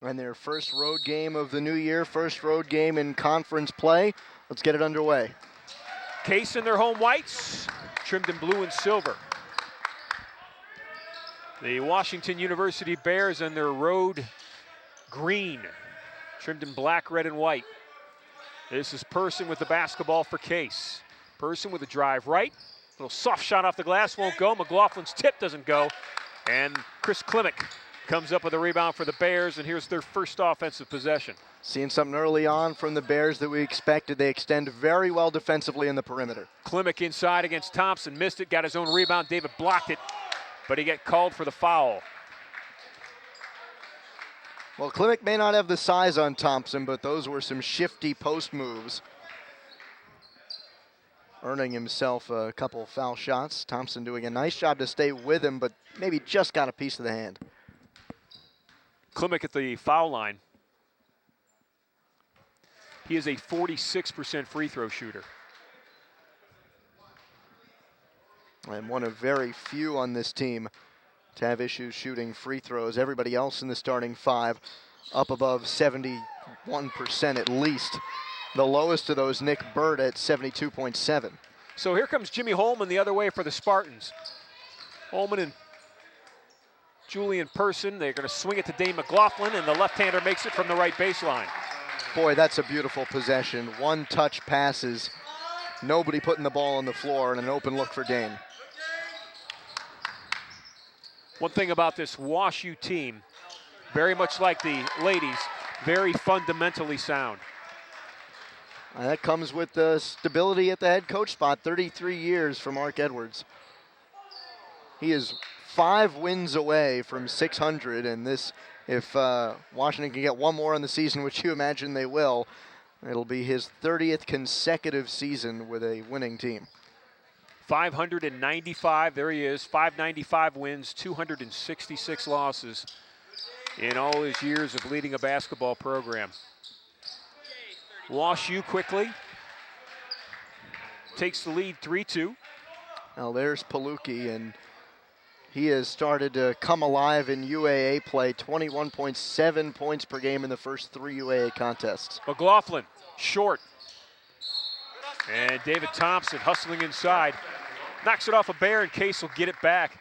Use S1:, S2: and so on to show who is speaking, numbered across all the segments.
S1: And their first road game of the new year, first road game in conference play. Let's get it underway.
S2: Case in their home whites, trimmed in blue and silver. The Washington University Bears in their road green, trimmed in black, red, and white. This is Person with the basketball for Case. Person with a drive right. Little soft shot off the glass, won't go. McLaughlin's tip doesn't go. And Chris Klimek comes up with a rebound for the Bears, and here's their first offensive possession.
S1: Seeing something early on from the Bears that we expected. They extend very well defensively in the perimeter.
S2: Klimek inside against Thompson, missed it, got his own rebound. David blocked it, but he got called for the foul.
S1: Well, Klimek may not have the size on Thompson, but those were some shifty post moves, earning himself a couple foul shots. Thompson doing a nice job to stay with him, but maybe just got a piece of the hand.
S2: Klimek at the foul line. He is a 46% free throw shooter.
S1: And one of very few on this team to have issues shooting free throws. Everybody else in the starting five up above 71% at least. The lowest of those, Nick Bird at 72.7.
S2: So here comes Jimmy Holman the other way for the Spartans. Holman and Julian Person, they're going to swing it to Dane McLaughlin, and the left-hander makes it from the right baseline.
S1: Boy, that's a beautiful possession. One-touch passes, nobody putting the ball on the floor, and an open look for Dane.
S2: One thing about this WashU team, very much like the ladies, very fundamentally sound.
S1: That comes with the stability at the head coach spot, 33 years for Mark Edwards. He is 5 wins away from 600, and this, if Washington can get one more in the season, which you imagine they will, it'll be his 30th consecutive season with a winning team.
S2: 595, there he is, 595 wins, 266 losses in all his years of leading a basketball program. WashU quickly takes the lead 3-2.
S1: Now there's Palucki, and he has started to come alive in UAA play, 21.7 points per game in the first 3 UAA contests.
S2: McLaughlin, short. And David Thompson hustling inside. Knocks it off a Bear, and Case will get it back.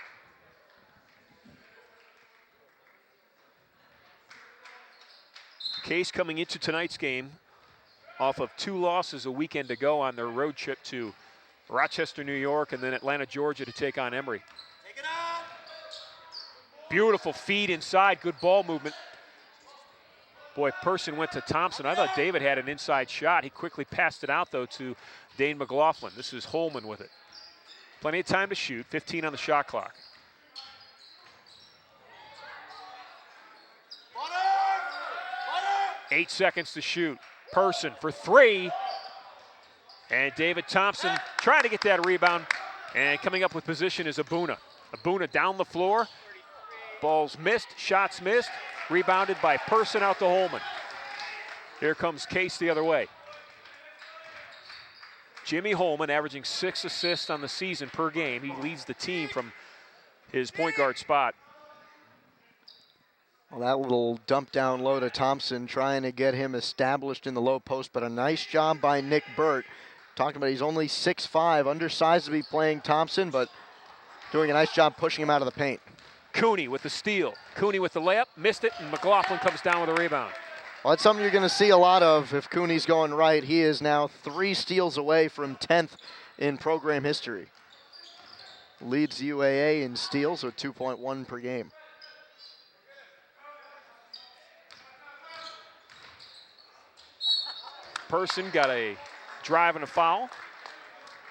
S2: Case coming into tonight's game off of 2 losses a weekend ago on their road trip to Rochester, New York, and then Atlanta, Georgia to take on Emory. Take it out. Beautiful feed inside, good ball movement. Boy, Person went to Thompson. I thought David had an inside shot. He quickly passed it out, though, to Dane McLaughlin. This is Holman with it. Plenty of time to shoot, 15 on the shot clock. Butter! 8 seconds to shoot. Person for 3. And David Thompson trying to get that rebound. And coming up with position is Abuna. Abuna down the floor. Balls missed, shots missed. Rebounded by Person out to Holman. Here comes Case the other way. Jimmy Holman averaging 6 assists on the season per game. He leads the team from his point guard spot.
S1: Well, that little dump down low to Thompson, trying to get him established in the low post, but a nice job by Nick Burt. Talking about he's only 6'5", undersized to be playing Thompson, but doing a nice job pushing him out of the paint.
S2: Cooney with the steal. Cooney with the layup, missed it, and McLaughlin comes down with a rebound.
S1: Well, that's something you're going to see a lot of if Cooney's going right. He is now 3 steals away from 10th in program history. Leads UAA in steals with 2.1 per game.
S2: Person got a drive and a foul.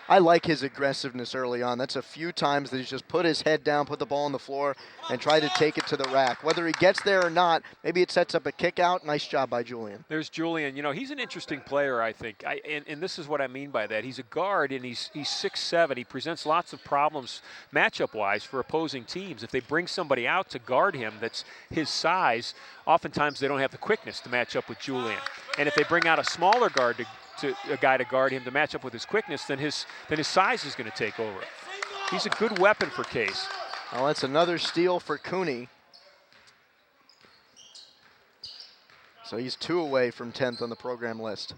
S1: I like his aggressiveness early on. That's a few times that he's just put his head down, put the ball on the floor, and tried to take it to the rack. Whether he gets there or not, maybe it sets up a kick out. Nice job by Julian.
S2: There's Julian. You know, he's an interesting player, I think. And this is what I mean by that. He's a guard, and he's 6'7". He presents lots of problems matchup-wise for opposing teams. If they bring somebody out to guard him that's his size, oftentimes they don't have the quickness to match up with Julian. And if they bring out a smaller guard to a guy to guard him to match up with his quickness, then his size is going to take over. He's a good weapon for Case.
S1: Well, that's another steal for Cooney. So he's 2 away from 10th on the program list.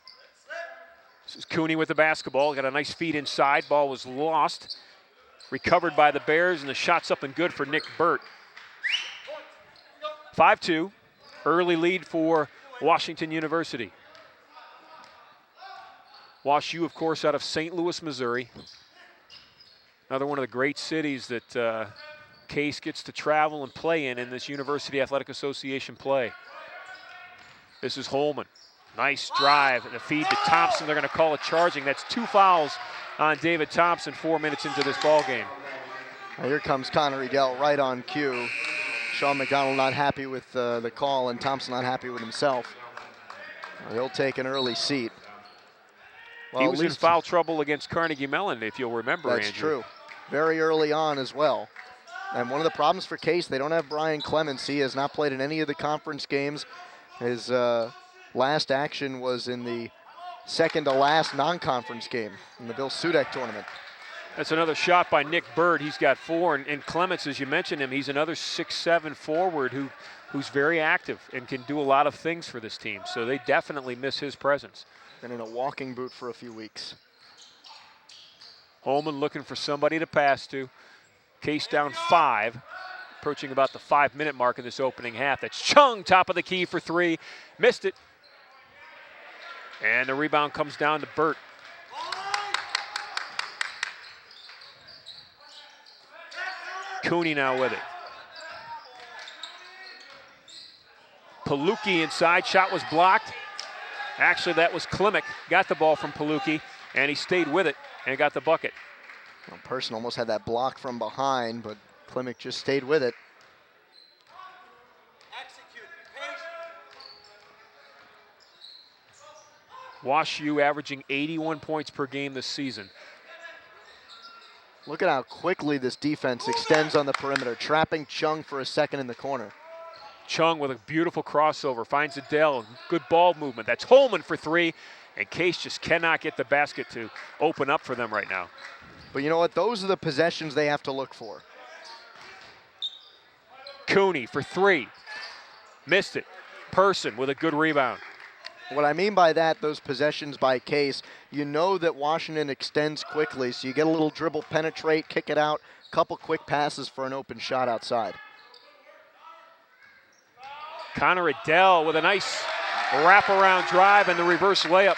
S2: This is Cooney with the basketball. Got a nice feed inside. Ball was lost. Recovered by the Bears, and the shot's up and good for Nick Burt. 5-2. Early lead for Washington University. WashU, of course, out of St. Louis, Missouri. Another one of the great cities that Case gets to travel and play in this University Athletic Association play. This is Holman. Nice drive and a feed to Thompson. They're going to call it charging. That's 2 fouls on David Thompson 4 minutes into this ball game.
S1: Now here comes Connor Edel right on cue. Sean McDonald not happy with the call, and Thompson not happy with himself. He'll take an early seat. Well,
S2: he was in foul trouble against Carnegie Mellon, if you'll remember,
S1: That's
S2: Andrew.
S1: true. Very early on as well. And one of the problems for Case, they don't have Brian Clements. He has not played in any of the conference games. His last action was in the second to last non-conference game in the Bill Sudek tournament.
S2: That's another shot by Nick Bird. He's got 4, and Clements, as you mentioned him, he's another 6'7" forward who's very active and can do a lot of things for this team. So they definitely miss his presence.
S1: Been in a walking boot for a few weeks.
S2: Holman looking for somebody to pass to. Case down 5, approaching about the 5-minute mark in this opening half. That's Chung, top of the key for 3. Missed it. And the rebound comes down to Burt. Cooney now with it. Palucki inside, shot was blocked. Actually, that was Klimek. Got the ball from Palucki, and he stayed with it and got the bucket.
S1: Well, Person almost had that block from behind, but Klimek just stayed with it.
S2: WashU averaging 81 points per game this season.
S1: Look at how quickly this defense extends on the perimeter, trapping Chung for a second in the corner.
S2: Chung with a beautiful crossover, finds Adele, good ball movement. That's Holman for 3, and Case just cannot get the basket to open up for them right now.
S1: But you know what? Those are the possessions they have to look for.
S2: Cooney for 3, missed it. Person with a good rebound.
S1: What I mean by that, those possessions by Case, you know that Washington extends quickly, so you get a little dribble, penetrate, kick it out, couple quick passes for an open shot outside.
S2: Connor Adele with a nice wraparound drive and the reverse layup.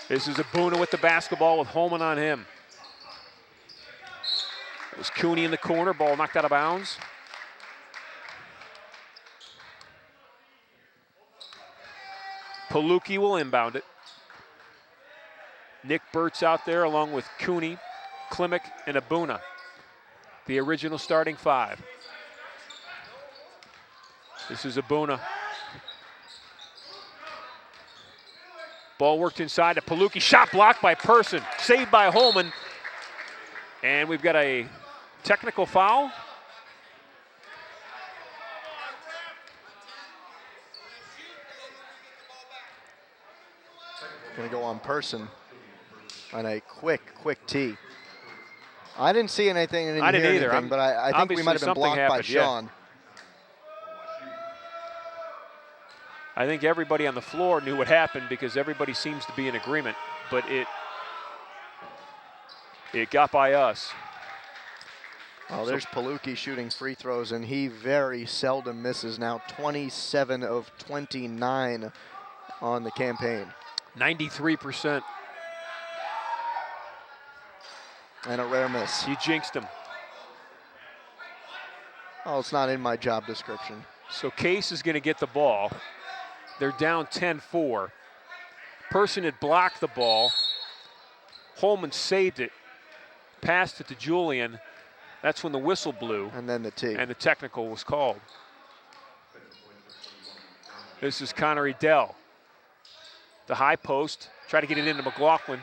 S2: This is Abuna with the basketball with Holman on him. It was Cooney in the corner, ball knocked out of bounds. Palucki will inbound it. Nick Burt's out there along with Cooney, Klimek, and Abuna, the original starting 5. This is Abuna. Ball worked inside to Palucki, shot blocked by Person, saved by Holman. And we've got a technical foul.
S1: Going to go on Person on a quick tee. I didn't see anything. I didn't hear anything, but I think we might have been blocked by Sean.
S2: Yeah. I think everybody on the floor knew what happened because everybody seems to be in agreement, but it got by us.
S1: Oh, there's Palucki shooting free throws, and he very seldom misses now. 27 of 29 on the campaign.
S2: 93%.
S1: And a rare miss.
S2: You jinxed him.
S1: Oh, it's not in my job description.
S2: So Case is going to get the ball. They're down 10-4. Person had blocked the ball. Holman saved it, passed it to Julian. That's when the whistle blew.
S1: And then the tee.
S2: And the technical was called. This is Connor Edel. The high post, try to get it into McLaughlin.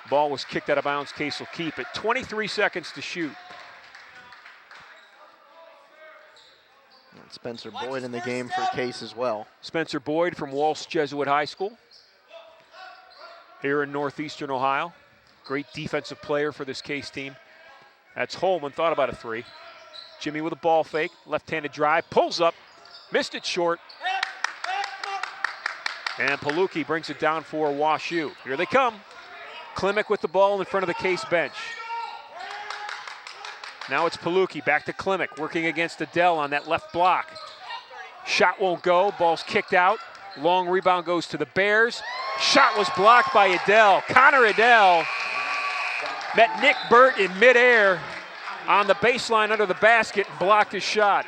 S2: Ball was kicked out of bounds. Case will keep it. 23 seconds to shoot.
S1: And Spencer Boyd in the game for Case as well.
S2: Spencer Boyd from Walsh Jesuit High School here in Northeastern Ohio. Great defensive player for this Case team. That's Holman, thought about a 3. Jimmy with a ball fake, left-handed drive, pulls up, missed it short. And Palucki brings it down for WashU. Here they come. Klimek with the ball in front of the Case bench. Now it's Palucki, back to Klimek, working against Adele on that left block. Shot won't go, ball's kicked out. Long rebound goes to the Bears. Shot was blocked by Adele. Connor Adele met Nick Burt in midair on the baseline under the basket and blocked his shot.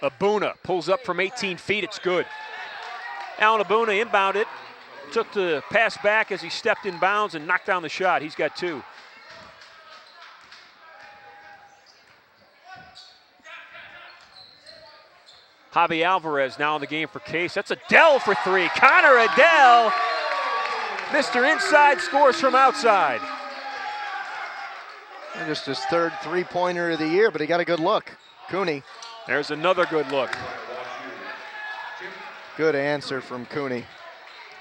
S2: Abuna pulls up from 18 feet, it's good. Alan Abuna inbounded, took the pass back as he stepped in bounds and knocked down the shot. He's got 2. Javi Alvarez now in the game for Case. That's Adele for 3. Connor Adele, Mr. Inside, scores from outside.
S1: Just his 3rd three-pointer of the year, but he got a good look. Cooney.
S2: There's another good look.
S1: Good answer from Cooney.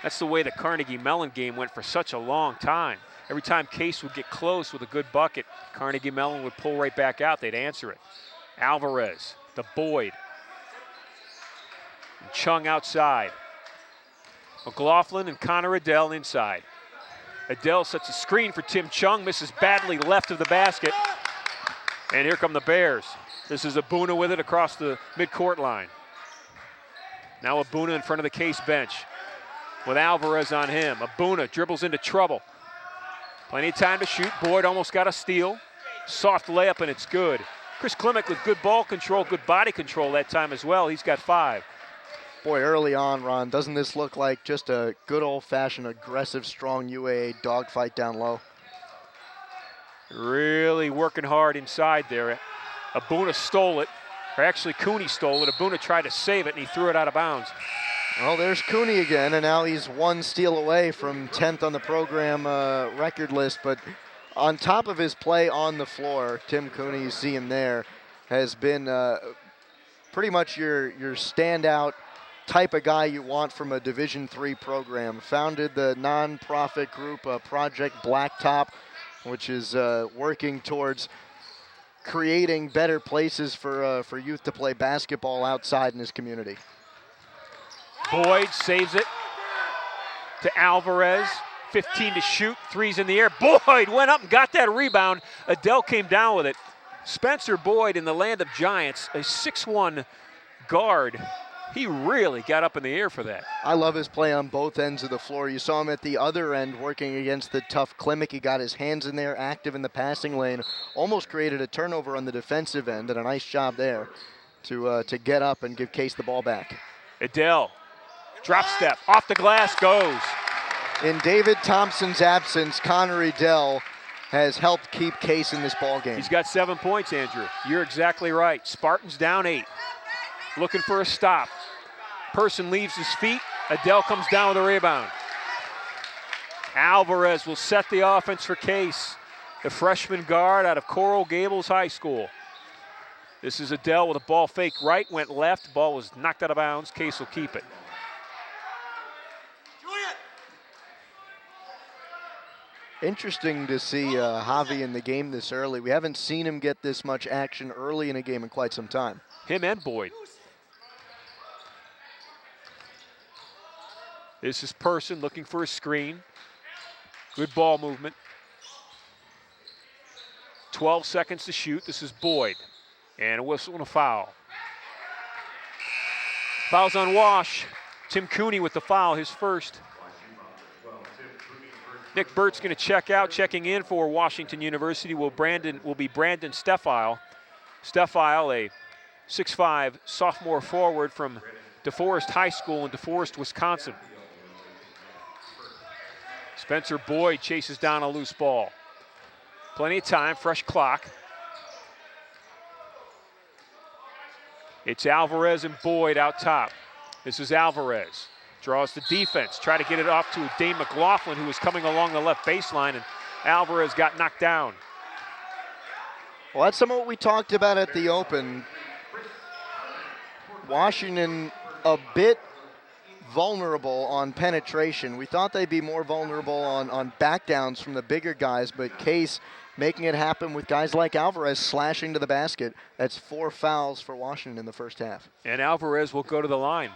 S2: That's the way the Carnegie Mellon game went for such a long time. Every time Case would get close with a good bucket, Carnegie Mellon would pull right back out. They'd answer it. Alvarez, the Boyd. And Chung outside. McLaughlin and Connor Adele inside. Adele sets a screen for Tim Chung, misses badly left of the basket. And here come the Bears. This is Abuna with it across the midcourt line. Now Abuna in front of the Case bench with Alvarez on him. Abuna dribbles into trouble. Plenty of time to shoot. Boyd almost got a steal. Soft layup and it's good. Chris Klimek with good ball control, good body control that time as well. He's got 5.
S1: Boy, early on, Ron, doesn't this look like just a good old-fashioned aggressive, strong UAA dogfight down low?
S2: Really working hard inside there. Abuna stole it. Or actually, Cooney stole it. Abuna tried to save it, and he threw it out of bounds.
S1: Well, there's Cooney again, and now he's 1 steal away from 10th on the program record list. But on top of his play on the floor, Tim Cooney, you see him there, has been pretty much your standout type of guy you want from a Division III program. Founded the nonprofit group Project Blacktop, which is working towards creating better places for youth to play basketball outside in his community.
S2: Boyd saves it to Alvarez. 15 to shoot, 3's in the air. Boyd went up and got that rebound. Adele came down with it. Spencer Boyd in the land of giants, a 6'1" guard. He really got up in the air for that.
S1: I love his play on both ends of the floor. You saw him at the other end working against the tough Klimek. He got his hands in there, active in the passing lane, almost created a turnover on the defensive end, and a nice job there to get up and give Case the ball back.
S2: Adele, drop step, off the glass goes.
S1: In David Thompson's absence, Connor Adele has helped keep Case in this ball game.
S2: He's got 7 points, Andrew. You're exactly right. Spartans down 8. Looking for a stop. Person leaves his feet. Adele comes down with a rebound. Alvarez will set the offense for Case, the freshman guard out of Coral Gables High School. This is Adele with a ball fake right, went left. Ball was knocked out of bounds. Case will keep it.
S1: Interesting to see Javi in the game this early. We haven't seen him get this much action early in a game in quite some time.
S2: Him and Boyd. This is Person looking for a screen. Good ball movement. 12 seconds to shoot. This is Boyd. And a whistle and a foul. Foul's on Wash. Tim Cooney with the foul, his first. Nick Burt's going to check out. Checking in for Washington University will be Brandon Steffile. Steffile, a 6'5" sophomore forward from DeForest High School in DeForest, Wisconsin. Spencer Boyd chases down a loose ball. Plenty of time, fresh clock. It's Alvarez and Boyd out top. This is Alvarez. Draws the defense. Try to get it off to Dane McLaughlin, who was coming along the left baseline, and Alvarez got knocked down.
S1: Well, that's some of what we talked about at the Open. Washington a bit vulnerable on penetration. We thought they'd be more vulnerable on backdowns from the bigger guys, but Case making it happen with guys like Alvarez slashing to the basket. That's 4 fouls for Washington in the first half.
S2: And Alvarez will go to the line.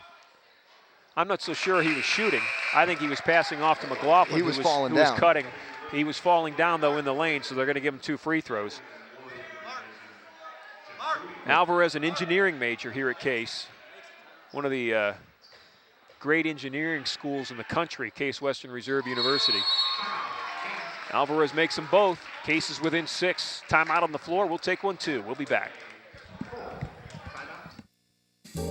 S2: I'm not so sure he was shooting. I think he was passing off to McLaughlin.
S1: He was falling down.
S2: Was cutting. He was falling down, though, in the lane, so they're going to give him 2 free throws. Alvarez, an engineering major here at Case. One of the great engineering schools in the country, Case Western Reserve University. Alvarez makes them both. Case is within 6. Timeout on the floor. We'll take 1, too. We'll be back.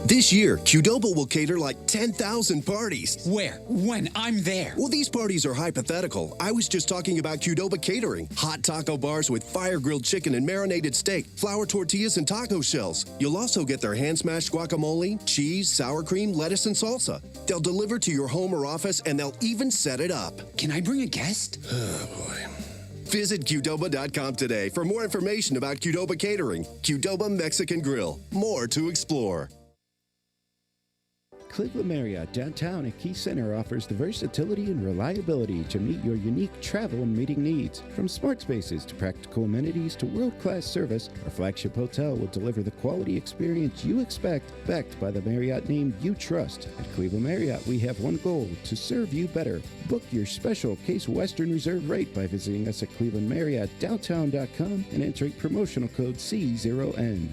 S3: This year, Qdoba will cater like 10,000 parties.
S4: Where? When? I'm there.
S3: Well, these parties are hypothetical. I was just talking about Qdoba catering. Hot taco bars with fire-grilled chicken and marinated steak, flour tortillas and taco shells. You'll also get their hand-smashed guacamole, cheese, sour cream, lettuce, and salsa. They'll deliver to your home or office, and they'll even set it up.
S4: Can I bring a guest?
S3: Oh, boy. Visit Qdoba.com today for more information about Qdoba catering. Qdoba Mexican Grill. More to explore.
S5: Cleveland Marriott Downtown at Key Center offers the versatility and reliability to meet your unique travel and meeting needs. From smart spaces to practical amenities to world-class service, our flagship hotel will deliver the quality experience you expect, backed by the Marriott name you trust. At Cleveland Marriott, we have one goal: to serve you better. Book your special Case Western Reserve rate by visiting us at clevelandmarriottdowntown.com and entering promotional code C0N.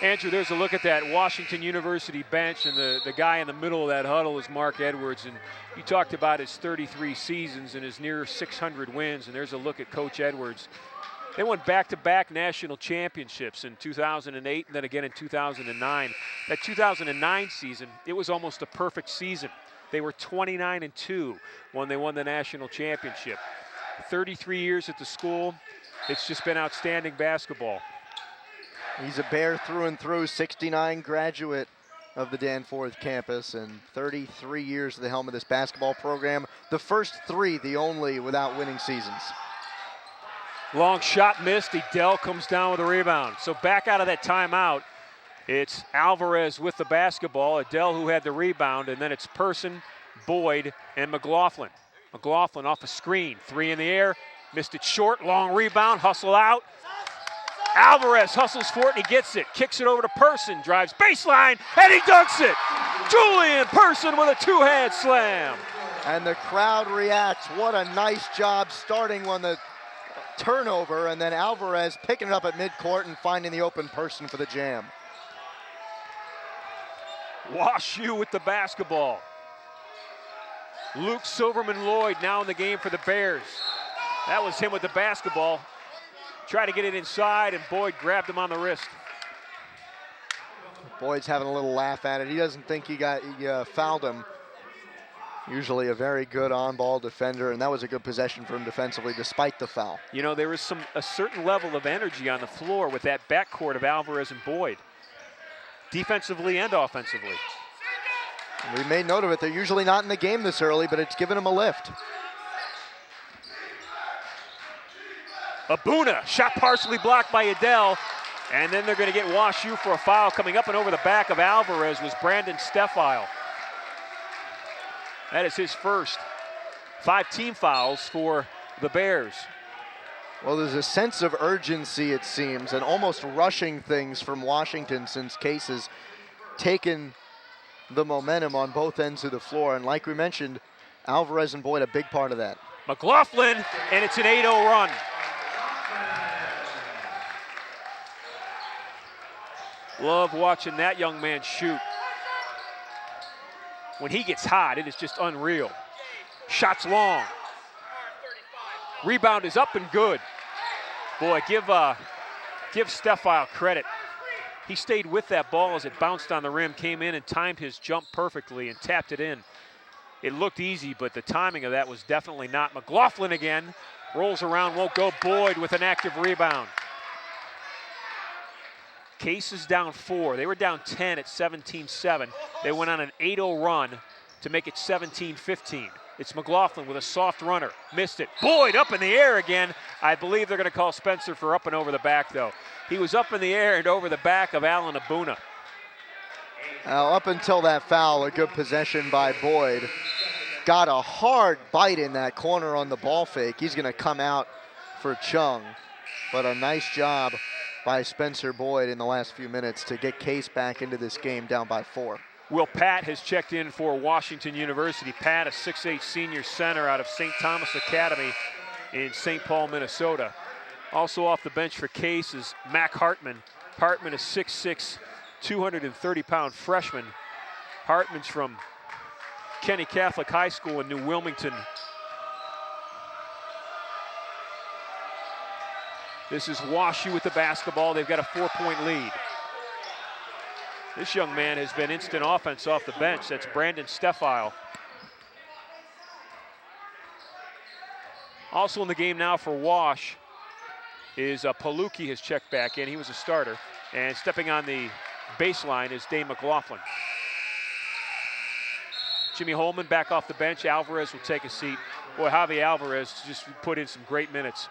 S2: Andrew, there's a look at that Washington University bench, and the guy in the middle of that huddle is Mark Edwards. And you talked about his 33 seasons and his near 600 wins, and there's a look at Coach Edwards. They won back-to-back national championships in 2008 and then again in 2009. That 2009 season, it was almost a perfect season. They were 29-2 when they won the national championship. 33 years at the school. It's just been outstanding basketball.
S1: He's a Bear through and through, 69 graduate of the Danforth campus, and 33 years at the helm of this basketball program. The first 3, the only without winning seasons.
S2: Long shot missed. Edel comes down with a rebound. So back out of that timeout, it's Alvarez with the basketball. Edel who had the rebound, and then it's Person, Boyd, and McLaughlin. McLaughlin off a screen. 3 in the air. Missed it short. Long rebound. Hustle out. Alvarez hustles for it and he gets it. Kicks it over to Person, drives baseline, and he dunks it. Julian Person with a 2-hand slam.
S1: And the crowd reacts. What a nice job starting on the turnover, and then Alvarez picking it up at midcourt and finding the open Person for the jam.
S2: WashU with the basketball. Luke Silverman-Lloyd now in the game for the Bears. That was him with the basketball. Tried to get it inside, and Boyd grabbed him on the wrist.
S1: Boyd's having a little laugh at it. He doesn't think he fouled him. Usually a very good on-ball defender, and that was a good possession for him defensively despite the foul.
S2: You know, there was a certain level of energy on the floor with that backcourt of Alvarez and Boyd, defensively and offensively.
S1: We made note of it. They're usually not in the game this early, but it's given them a lift.
S2: Abuna, shot partially blocked by Edel, and then they're going to get WashU for a foul. Coming up and over the back of Alvarez was Brandon Steffile. That is his first. 5 team fouls for the Bears.
S1: Well, there's a sense of urgency, it seems, and almost rushing things from Washington since Case has taken the momentum on both ends of the floor. And like we mentioned, Alvarez and Boyd a big part of that.
S2: McLaughlin, and it's an 8-0 run. Love watching that young man shoot. When he gets hot, it is just unreal. Shots long. Rebound is up and good. Boy, give Steffile credit. He stayed with that ball as it bounced on the rim, came in and timed his jump perfectly and tapped it in. It looked easy, but the timing of that was definitely not. McLaughlin again, rolls around, won't go. Boyd with an active rebound. Case is down 4. They were down 10 at 17-7. They went on an 8-0 run to make it 17-15. It's McLaughlin with a soft runner. Missed it. Boyd up in the air again. I believe they're going to call Spencer for up and over the back, though. He was up in the air and over the back of Alan Abuna.
S1: Up until that foul, a good possession by Boyd. Got a hard bite in that corner on the ball fake. He's going to come out for Chung. But a nice job by Spencer Boyd in the last few minutes to get Case back into this game down by 4.
S2: Will Pat has checked in for Washington University. Pat, a 6'8" senior center out of St. Thomas Academy in St. Paul, Minnesota. Also off the bench for Case is Mac Hartman. Hartman is 6'6", 230-pound freshman. Hartman's from Kenny Catholic High School in New Wilmington. This is WashU with the basketball. They've got a 4-point lead. This young man has been instant offense off the bench. That's Brandon Steffile. Also in the game now for Wash is Palucki has checked back in. He was a starter. And stepping on the baseline is Dane McLaughlin. Jimmy Holman back off the bench. Alvarez will take a seat. Boy, Javi Alvarez just put in some great minutes.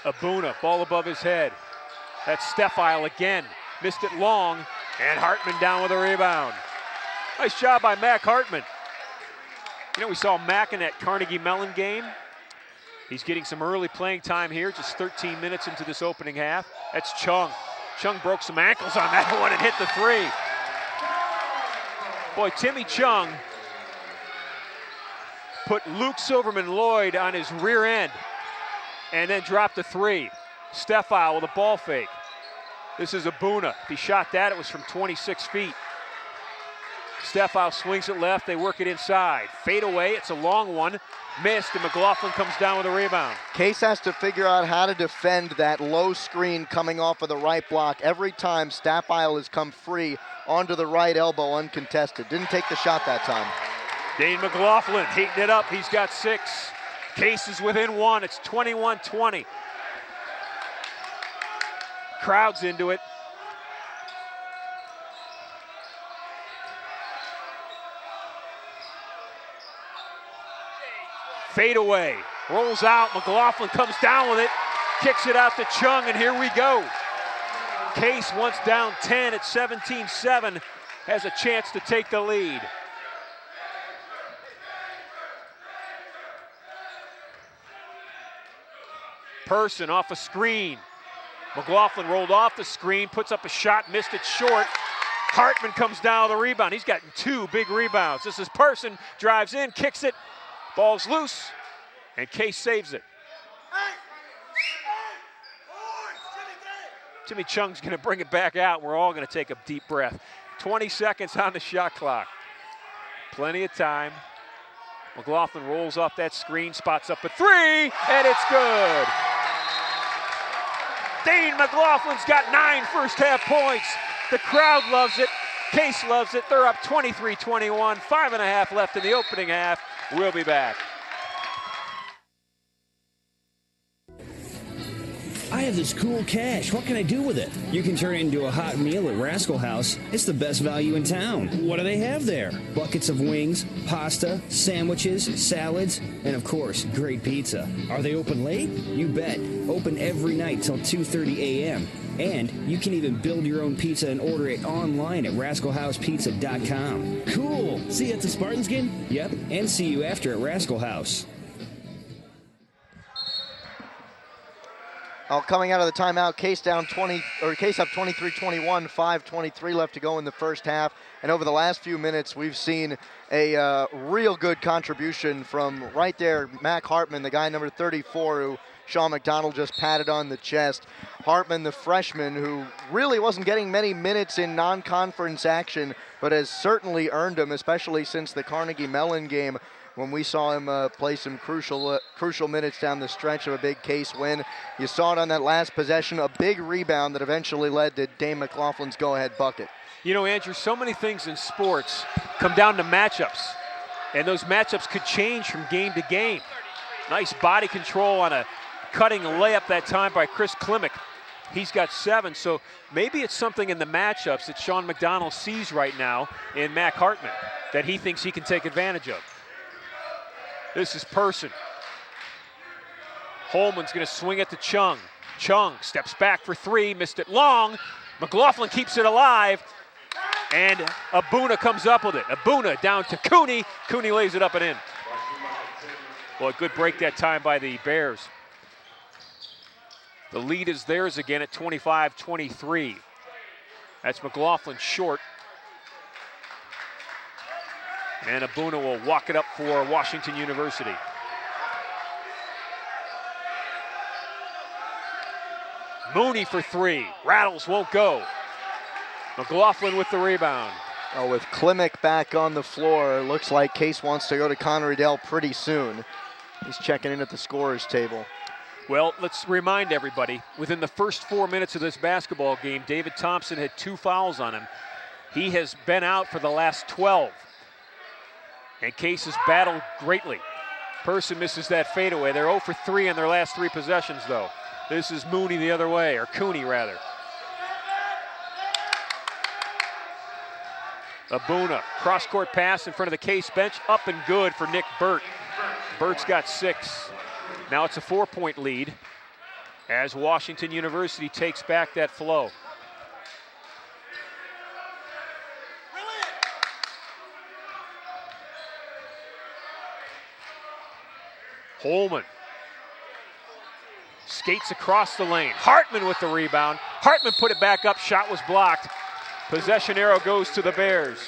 S2: Abuna, ball above his head. That's Steffile again. Missed it long, and Hartman down with a rebound. Nice job by Mac Hartman. You know, we saw Mac in that Carnegie Mellon game. He's getting some early playing time here, just 13 minutes into this opening half. That's Chung. Chung broke some ankles on that one and hit the 3. Boy, Timmy Chung put Luke Silverman-Lloyd on his rear end and then dropped the 3. Steffile with a ball fake. This is Abuna. If he shot that, it was from 26 feet. Steffile swings it left. They work it inside. Fade away. It's a long one. Missed, and McLaughlin comes down with a rebound.
S1: Case has to figure out how to defend that low screen coming off of the right block. Every time Steffile has come free onto the right elbow uncontested. Didn't take the shot that time.
S2: Dane McLaughlin heating it up. He's got 6. Case is within 1. It's 21-20. Crowd's into it. Fade away. Rolls out. McLaughlin comes down with it. Kicks it out to Chung, and here we go. Case, once down 10 at 17-7, has a chance to take the lead. Person off a screen. McLaughlin rolled off the screen, puts up a shot, missed it short. Hartman comes down with a rebound. He's gotten 2 big rebounds. This is Person, drives in, kicks it, ball's loose, and Case saves it. Jimmy Chung's gonna bring it back out. We're all gonna take a deep breath. 20 seconds on the shot clock. Plenty of time. McLaughlin rolls off that screen, spots up a 3, and it's good. Dane McLaughlin's got 9 first half points. The crowd loves it. Case loves it. They're up 23-21. 5.5 left in the opening half. We'll be back.
S6: I have this cool cash. What can I do with it? You can turn it into a hot meal at Rascal House. It's the best value in town. What do they have there? Buckets of wings, pasta, sandwiches, salads, and of course, great pizza. Are they open late? You bet. Open every night till 2:30 a.m. And you can even build your own pizza and order it online at rascalhousepizza.com. Cool. See you at the Spartans game? Yep, and see you after at Rascal House.
S1: Coming out of the timeout, Case up 23-21, 5:23 left to go in the first half. And over the last few minutes, we've seen a real good contribution from right there, Mac Hartman, the guy number 34, who Sean McDonald just patted on the chest. Hartman, the freshman, who really wasn't getting many minutes in non-conference action, but has certainly earned them, especially since the Carnegie Mellon game, when we saw him play some crucial minutes down the stretch of a big Case win. You saw it on that last possession, a big rebound that eventually led to Dane McLaughlin's go-ahead bucket.
S2: You know, Andrew, so many things in sports come down to matchups, and those matchups could change from game to game. Nice body control on a cutting layup that time by Chris Klimek. He's got 7, so maybe it's something in the matchups that Sean McDonald sees right now in Mac Hartman that he thinks he can take advantage of. This is Person. Holman's going to swing it to Chung. Chung steps back for three, missed it long. McLaughlin keeps it alive, and Abuna comes up with it. Abuna down to Cooney. Cooney lays it up and in. Well, a good break that time by the Bears. The lead is theirs again at 25-23. That's McLaughlin short. And Abuna will walk it up for Washington University. Mooney for three. Rattles, won't go. McLaughlin with the rebound.
S1: Oh, with Klimek back on the floor, it looks like Case wants to go to Connery Dell pretty soon. He's checking in at the scorer's table.
S2: Well, let's remind everybody, within the first 4 minutes of this basketball game, David Thompson had 2 fouls on him. He has been out for the last 12. And Case has battled greatly. Person misses that fadeaway. They're 0 for 3 in their last 3 possessions, though. This is Mooney the other way, or Cooney rather. Abuna, cross-court pass in front of the Case bench, up and good for Nick Burt. Burt's got 6. Now it's a 4-point lead as Washington University takes back that flow. Holman skates across the lane. Hartman with the rebound. Hartman put it back up, shot was blocked. Possession arrow goes to the Bears.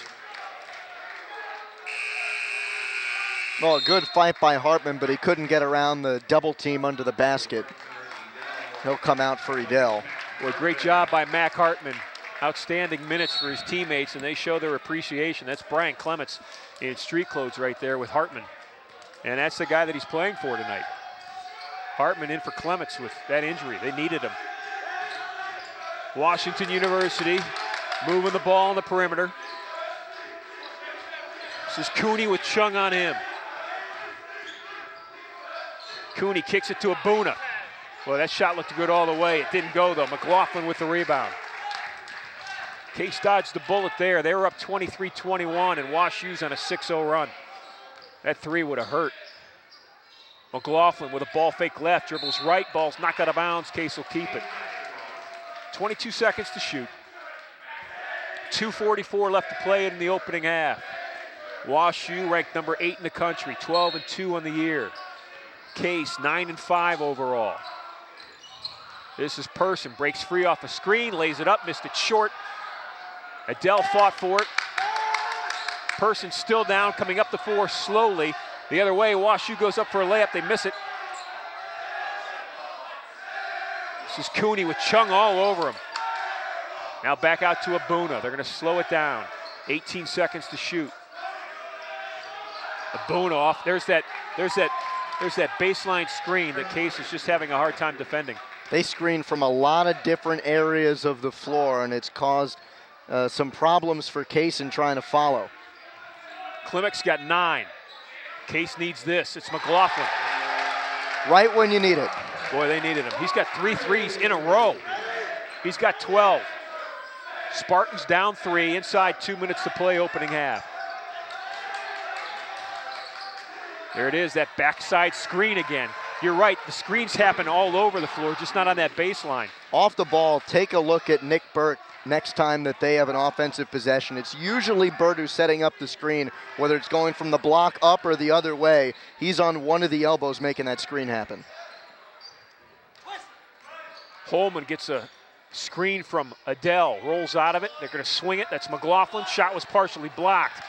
S1: Well, a good fight by Hartman, but he couldn't get around the double team under the basket. He'll come out for Edel.
S2: Well, great job by Mac Hartman. Outstanding minutes for his teammates, and they show their appreciation. That's Brian Clements in street clothes right there with Hartman. And that's the guy that he's playing for tonight. Hartman in for Clements with that injury. They needed him. Washington University moving the ball on the perimeter. This is Cooney with Chung on him. Cooney kicks it to Abuna. Well, that shot looked good all the way. It didn't go, though. McLaughlin with the rebound. Case dodged the bullet there. They were up 23-21, and WashU's on a 6-0 run. That 3 would have hurt. McLaughlin with a ball fake left, dribbles right, ball's knocked out of bounds. Case will keep it. 22 seconds to shoot. 2:44 left to play in the opening half. WashU ranked number 8 in the country, 12-2 on the year. Case 9-5 overall. This is Person, breaks free off a screen, lays it up, missed it short. Edel fought for it. Person still down, coming up the floor slowly. The other way, WashU goes up for a layup, they miss it. This is Cooney with Chung all over him. Now back out to Abuna. They're going to slow it down. 18 seconds to shoot. Abuna off. There's that baseline screen that Case is just having a hard time defending.
S1: They screen from a lot of different areas of the floor, and it's caused some problems for Case in trying to follow.
S2: Klimek's got 9. Case needs this. It's McLaughlin.
S1: Right when you need it.
S2: Boy, they needed him. He's got 3 threes in a row. He's got 12. Spartans down 3, inside 2 minutes to play opening half. There it is, that backside screen again. You're right, the screens happen all over the floor, just not on that baseline.
S1: Off the ball, take a look at Nick Burt next time that they have an offensive possession. It's usually Burt who's setting up the screen, whether it's going from the block up or the other way. He's on one of the elbows making that screen happen.
S2: Holman gets a screen from Edel, rolls out of it. They're going to swing it. That's McLaughlin. Shot was partially blocked.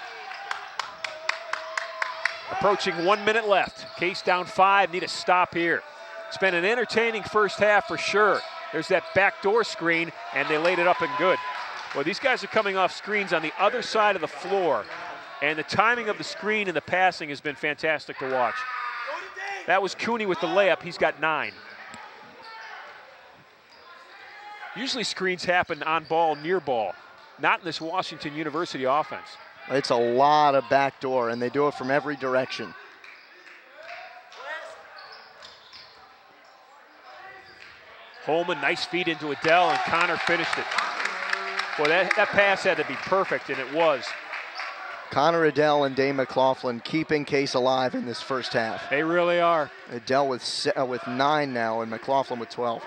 S2: Approaching 1 minute left. Case down 5, need a stop here. It's been an entertaining first half for sure. There's that backdoor screen, and they laid it up and good. Well, these guys are coming off screens on the other side of the floor, and the timing of the screen and the passing has been fantastic to watch. That was Cooney with the layup. He's got 9. Usually screens happen on ball, near ball, not in this Washington University offense.
S1: It's a lot of backdoor, and they do it from every direction.
S2: Holman, nice feed into Edel, and Connor finished it. Boy, that pass had to be perfect, and it was.
S1: Connor Adele and Dane McLaughlin keeping Case alive in this first half.
S2: They really are.
S1: Adele with 9 now and McLaughlin with 12.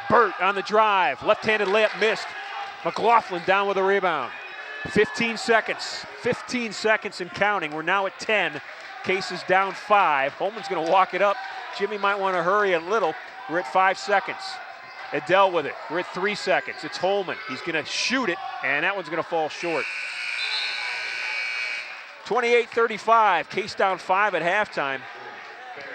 S2: Burt on the drive. Left-handed layup missed. McLaughlin down with a rebound. 15 seconds. 15 seconds and counting. We're now at 10. Case is down 5. Holman's going to walk it up. Jimmy might want to hurry a little. We're at 5 seconds. Adele with it. We're at 3 seconds. It's Holman. He's going to shoot it, and that one's going to fall short. 28-35. Case down 5 at halftime.